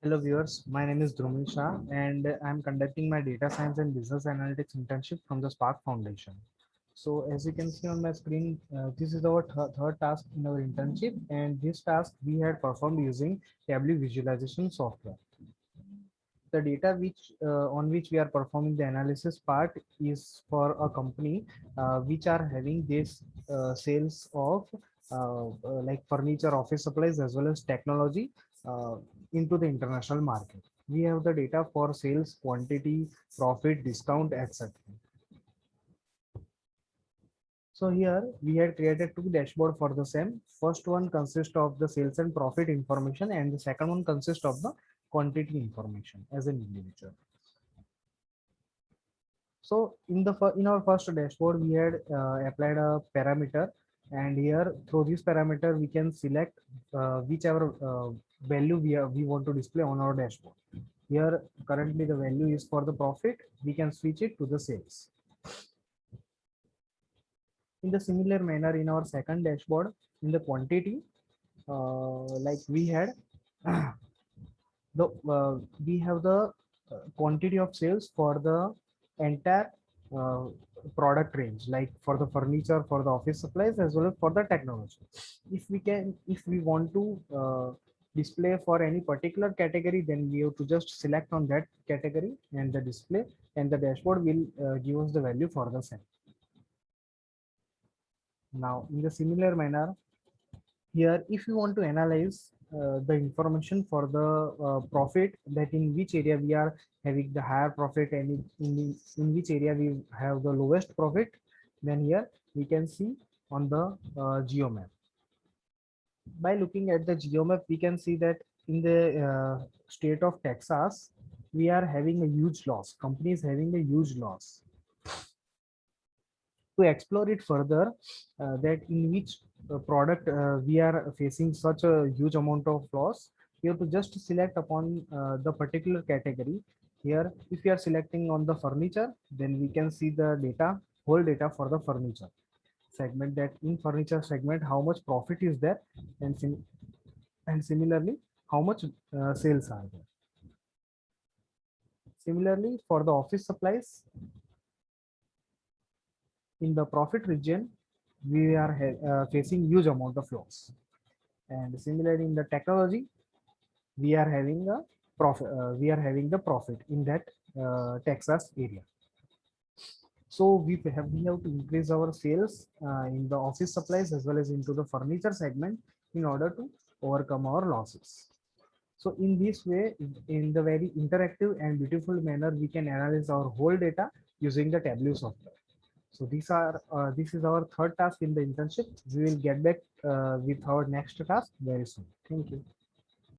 Hello viewers, my name is Dhrumil Shah and I'm conducting my data science and business analytics internship from the Spark Foundation. So as you can see on my screen, this is our third task in our internship, and this task we had performed using Tableau visualization software. The data on which we are performing the analysis part is for a company which are having this sales of like furniture, office supplies as well as technology uh, into the international market. We have the data for sales, quantity, profit, discount, etc. So here we had created two dashboard for the same. First one consists of the sales and profit information, and the second one consists of the quantity information as an individual. So in our first dashboard, we had applied a parameter, and here through this parameter we can select whichever value we want to display on our dashboard. Here currently the value is for the profit. We can switch it to the sales. In the similar manner, in our second dashboard, in the quantity, like we had the we have the quantity of sales for the entire uh, product range, like for the furniture, for the office supplies as well as for the technology. If we want to display for any particular category, then we have to just select on that category and the display, and the dashboard will give us the value for the same. Now in the similar manner, here if you want to analyze the information for the profit, that in which area we are having the higher profit and in which area we have the lowest profit, then here we can see on the geomap. By looking at the geomap, we can see that in the state of Texas, we are having a huge loss. Company is having a huge loss. To explore it further, that in which product we are facing such a huge amount of loss, you have to just select upon the particular category. Here if you are selecting on the furniture, then we can see the data, whole data for the furniture segment, that in furniture segment how much profit is there, and similarly how much sales are there. Similarly for the office supplies, in the profit region we are facing huge amount of loss, and similarly in the technology we are having a profit, the profit in that Texas area. So we have to increase our sales in the office supplies as well as into the furniture segment in order to overcome our losses. So in this way, in the very interactive and beautiful manner, we can analyze our whole data using the Tableau software. So this is our third task in the internship. We will get back with our next task very soon. Thank you.